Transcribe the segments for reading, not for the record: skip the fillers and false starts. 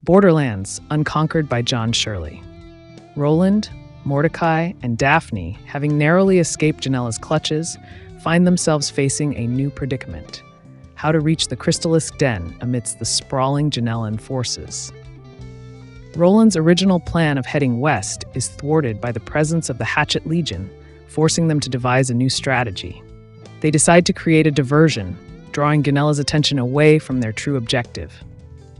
Borderlands, Unconquered by John Shirley. Roland, Mordecai, and Daphne, having narrowly escaped Janella's clutches, find themselves facing a new predicament: how to reach the Crystallisk Den amidst the sprawling Janellan forces. Roland's original plan of heading west is thwarted by the presence of the Hatchet Legion, forcing them to devise a new strategy. They decide to create a diversion, drawing Janella's attention away from their true objective.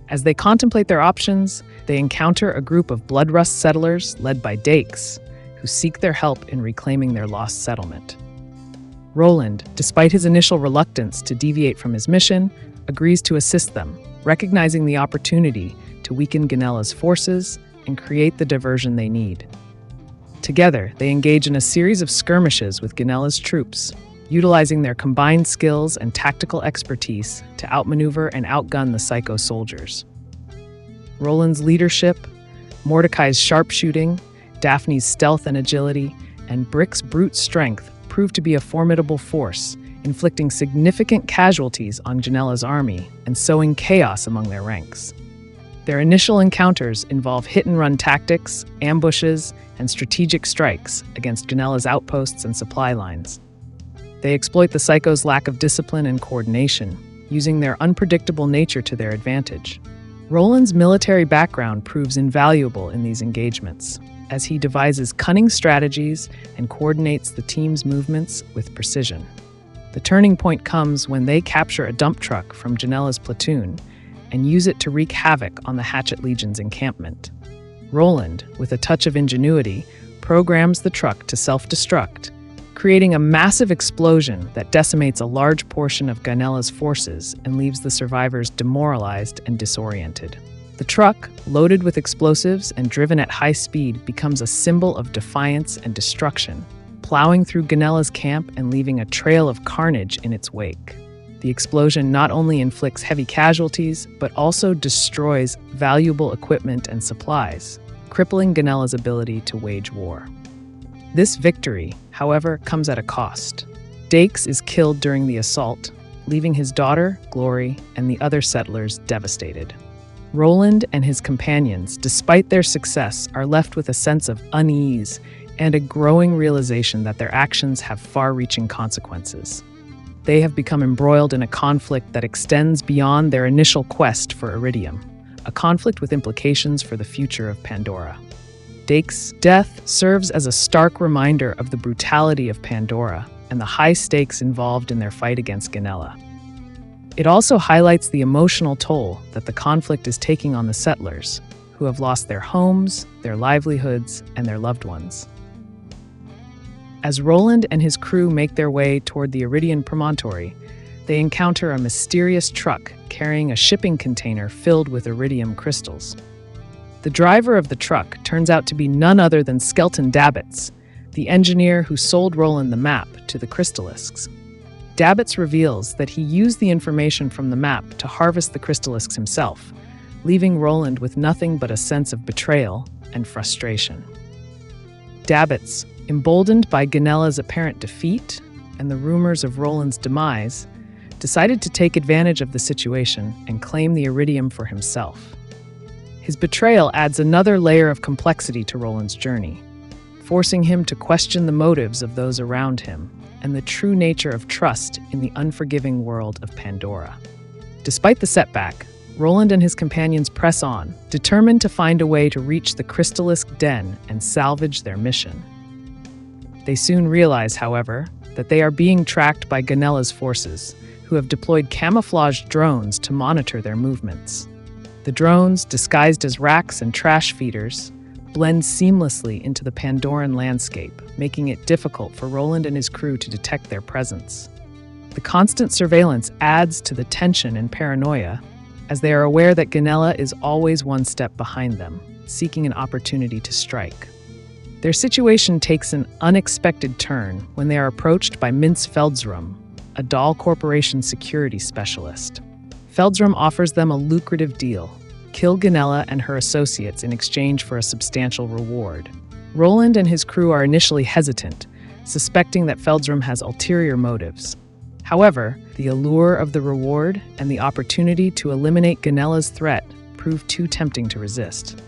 As they contemplate their options, they encounter a group of bloodrust settlers led by Dakes, who seek their help in reclaiming their lost settlement. Roland, despite his initial reluctance to deviate from his mission, agrees to assist them, recognizing the opportunity to weaken Janella's forces and create the diversion they need. Together, they engage in a series of skirmishes with Janella's troops, utilizing their combined skills and tactical expertise to outmaneuver and outgun the Psycho soldiers. Roland's leadership, Mordecai's sharpshooting, Daphne's stealth and agility, and Brick's brute strength prove to be a formidable force, inflicting significant casualties on Janella's army and sowing chaos among their ranks. Their initial encounters involve hit-and-run tactics, ambushes, and strategic strikes against Janella's outposts and supply lines. They exploit the Psycho's lack of discipline and coordination, using their unpredictable nature to their advantage. Roland's military background proves invaluable in these engagements, as he devises cunning strategies and coordinates the team's movements with precision. The turning point comes when they capture a dump truck from Janella's platoon and use it to wreak havoc on the Hatchet Legion's encampment. Roland, with a touch of ingenuity, programs the truck to self-destruct, creating a massive explosion that decimates a large portion of Janella's forces and leaves the survivors demoralized and disoriented. The truck, loaded with explosives and driven at high speed, becomes a symbol of defiance and destruction, plowing through Janella's camp and leaving a trail of carnage in its wake. The explosion not only inflicts heavy casualties, but also destroys valuable equipment and supplies, crippling Janella's ability to wage war. This victory, however, comes at a cost. Dakes is killed during the assault, leaving his daughter, Glory, and the other settlers devastated. Roland and his companions, despite their success, are left with a sense of unease and a growing realization that their actions have far-reaching consequences. They have become embroiled in a conflict that extends beyond their initial quest for iridium, a conflict with implications for the future of Pandora. Dakes' death serves as a stark reminder of the brutality of Pandora and the high stakes involved in their fight against Janella. It also highlights the emotional toll that the conflict is taking on the settlers, who have lost their homes, their livelihoods, and their loved ones. As Roland and his crew make their way toward the Iridian promontory, they encounter a mysterious truck carrying a shipping container filled with iridium crystals. The driver of the truck turns out to be none other than Skeleton Dabbits, the engineer who sold Roland the map to the Crystallisks. Dabbits reveals that he used the information from the map to harvest the Crystallisks himself, leaving Roland with nothing but a sense of betrayal and frustration. Dabbits, emboldened by Janella's apparent defeat and the rumors of Roland's demise, decided to take advantage of the situation and claim the iridium for himself. His betrayal adds another layer of complexity to Roland's journey, forcing him to question the motives of those around him and the true nature of trust in the unforgiving world of Pandora. Despite the setback, Roland and his companions press on, determined to find a way to reach the Crystallisk Den and salvage their mission. They soon realize, however, that they are being tracked by Janella's forces, who have deployed camouflaged drones to monitor their movements. The drones, disguised as racks and trash feeders, blend seamlessly into the Pandoran landscape, making it difficult for Roland and his crew to detect their presence. The constant surveillance adds to the tension and paranoia, as they are aware that Janella is always one step behind them, seeking an opportunity to strike. Their situation takes an unexpected turn when they are approached by Mintz Feldsrum, a Dahl Corporation security specialist. Feldsrum offers them a lucrative deal: kill Janella and her associates in exchange for a substantial reward. Roland and his crew are initially hesitant, suspecting that Feldsrum has ulterior motives. However, the allure of the reward and the opportunity to eliminate Janella's threat prove too tempting to resist.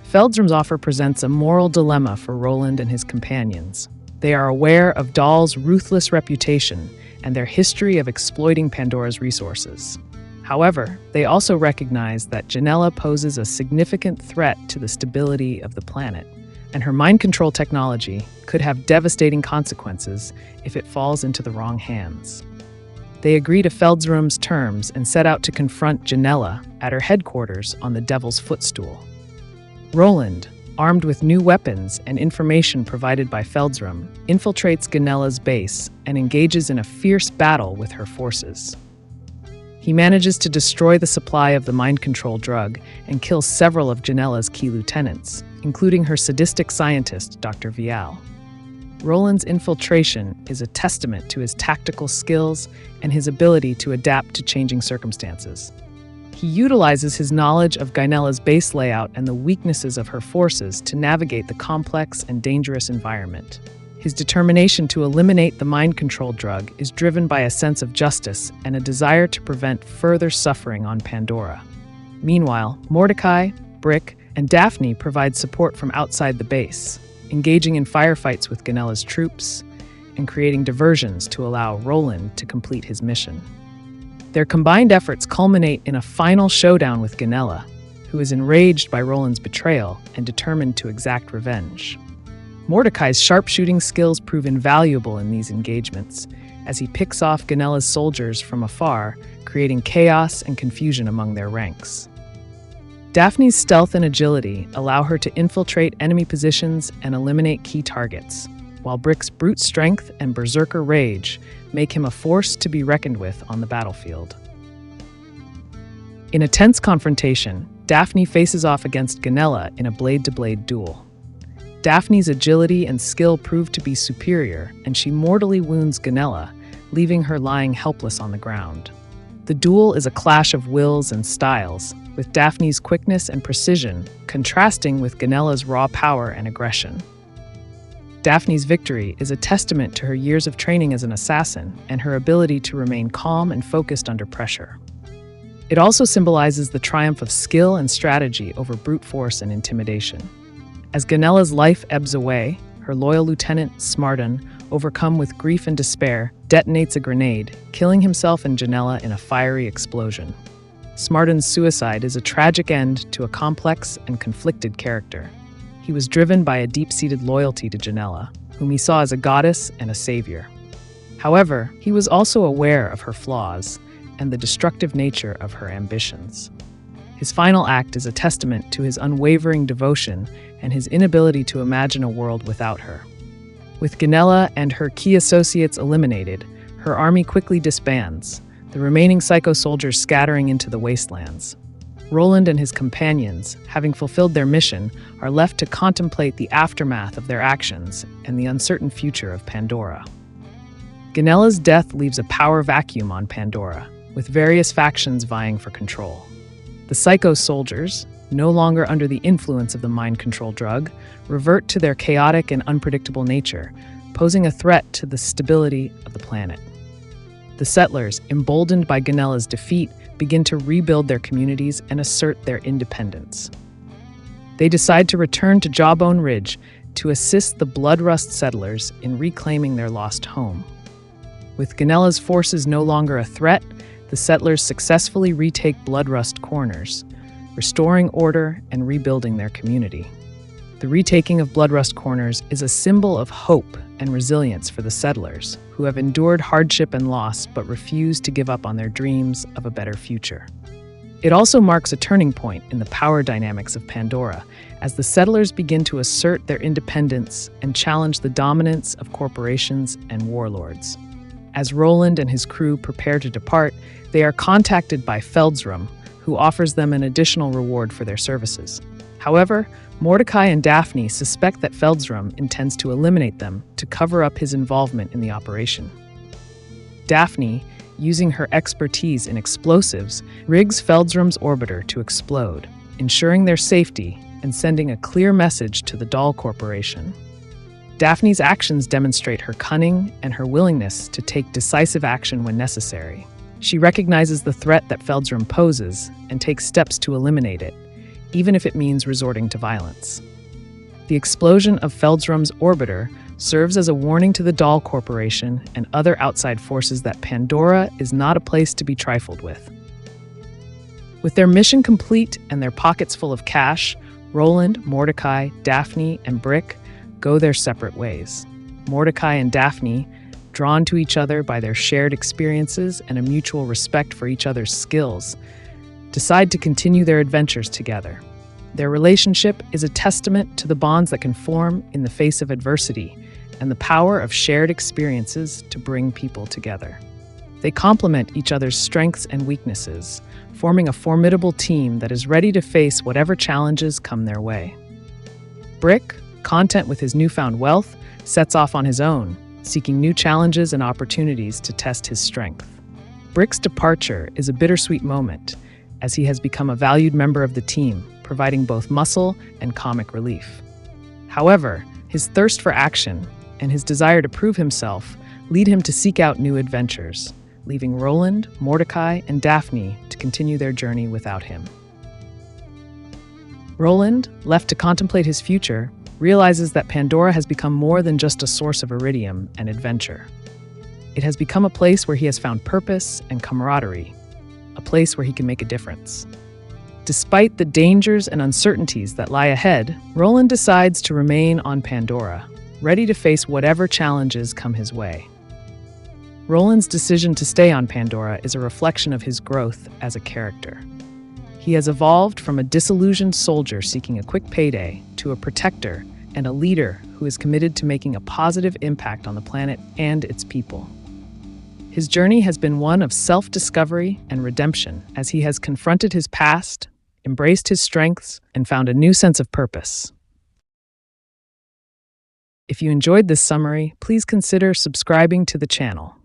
Feldrum's offer presents a moral dilemma for Roland and his companions. They are aware of Dahl's ruthless reputation and their history of exploiting Pandora's resources. However, they also recognize that Janella poses a significant threat to the stability of the planet, and her mind control technology could have devastating consequences if it falls into the wrong hands. They agree to Feldrum's terms and set out to confront Janella at her headquarters on the Devil's Footstool. Roland, armed with new weapons and information provided by Feldrum, infiltrates Ganella's base and engages in a fierce battle with her forces. He manages to destroy the supply of the mind control drug and kills several of Janella's key lieutenants, including her sadistic scientist, Dr. Vial. Roland's infiltration is a testament to his tactical skills and his ability to adapt to changing circumstances. He utilizes his knowledge of Ganella's base layout and the weaknesses of her forces to navigate the complex and dangerous environment. His determination to eliminate the mind control drug is driven by a sense of justice and a desire to prevent further suffering on Pandora. Meanwhile, Mordecai, Brick, and Daphne provide support from outside the base, engaging in firefights with Ganella's troops and creating diversions to allow Roland to complete his mission. Their combined efforts culminate in a final showdown with Ganella, who is enraged by Roland's betrayal and determined to exact revenge. Mordecai's sharpshooting skills prove invaluable in these engagements, as he picks off Ganella's soldiers from afar, creating chaos and confusion among their ranks. Daphne's stealth and agility allow her to infiltrate enemy positions and eliminate key targets, while Brick's brute strength and berserker rage make him a force to be reckoned with on the battlefield. In a tense confrontation, Daphne faces off against Ganella in a blade-to-blade duel. Daphne's agility and skill prove to be superior, and she mortally wounds Ganella, leaving her lying helpless on the ground. The duel is a clash of wills and styles, with Daphne's quickness and precision contrasting with Ganella's raw power and aggression. Daphne's victory is a testament to her years of training as an assassin and her ability to remain calm and focused under pressure. It also symbolizes the triumph of skill and strategy over brute force and intimidation. As Ganella's life ebbs away, her loyal lieutenant, Smarden, overcome with grief and despair, detonates a grenade, killing himself and Janella in a fiery explosion. Smarden's suicide is a tragic end to a complex and conflicted character. He was driven by a deep-seated loyalty to Janella, whom he saw as a goddess and a savior. However, he was also aware of her flaws and the destructive nature of her ambitions. His final act is a testament to his unwavering devotion and his inability to imagine a world without her. With Ganella and her key associates eliminated, her army quickly disbands, the remaining Psycho soldiers scattering into the wastelands. Roland and his companions, having fulfilled their mission, are left to contemplate the aftermath of their actions and the uncertain future of Pandora. Ganella's death leaves a power vacuum on Pandora, with various factions vying for control. The Psycho soldiers, no longer under the influence of the mind control drug, revert to their chaotic and unpredictable nature, posing a threat to the stability of the planet. The settlers, emboldened by Ganella's defeat, begin to rebuild their communities and assert their independence. They decide to return to Jawbone Ridge to assist the Bloodrust settlers in reclaiming their lost home. With Ganella's forces no longer a threat, the settlers successfully retake Bloodrust Corners, restoring order and rebuilding their community. The retaking of Bloodrust Corners is a symbol of hope and resilience for the settlers, who have endured hardship and loss but refuse to give up on their dreams of a better future. It also marks a turning point in the power dynamics of Pandora, as the settlers begin to assert their independence and challenge the dominance of corporations and warlords. As Roland and his crew prepare to depart, they are contacted by Feldrum, who offers them an additional reward for their services. However, Mordecai and Daphne suspect that Feldrum intends to eliminate them to cover up his involvement in the operation. Daphne, using her expertise in explosives, rigs Feldrum's orbiter to explode, ensuring their safety and sending a clear message to the Dahl Corporation. Daphne's actions demonstrate her cunning and her willingness to take decisive action when necessary. She recognizes the threat that Feldrum poses and takes steps to eliminate it, even if it means resorting to violence. The explosion of Feldrum's orbiter serves as a warning to the Dahl Corporation and other outside forces that Pandora is not a place to be trifled with. With their mission complete and their pockets full of cash, Roland, Mordecai, Daphne, and Brick go their separate ways. Mordecai and Daphne, drawn to each other by their shared experiences and a mutual respect for each other's skills, decide to continue their adventures together. Their relationship is a testament to the bonds that can form in the face of adversity and the power of shared experiences to bring people together. They complement each other's strengths and weaknesses, forming a formidable team that is ready to face whatever challenges come their way. Brick, content with his newfound wealth, sets off on his own, seeking new challenges and opportunities to test his strength. Brick's departure is a bittersweet moment, as he has become a valued member of the team, providing both muscle and comic relief. However, his thirst for action and his desire to prove himself lead him to seek out new adventures, leaving Roland, Mordecai, and Daphne to continue their journey without him. Roland, left to contemplate his future, realizes that Pandora has become more than just a source of iridium and adventure. It has become a place where he has found purpose and camaraderie, a place where he can make a difference. Despite the dangers and uncertainties that lie ahead, Roland decides to remain on Pandora, ready to face whatever challenges come his way. Roland's decision to stay on Pandora is a reflection of his growth as a character. He has evolved from a disillusioned soldier seeking a quick payday to a protector and a leader who is committed to making a positive impact on the planet and its people. His journey has been one of self-discovery and redemption as he has confronted his past, embraced his strengths, and found a new sense of purpose. If you enjoyed this summary, please consider subscribing to the channel.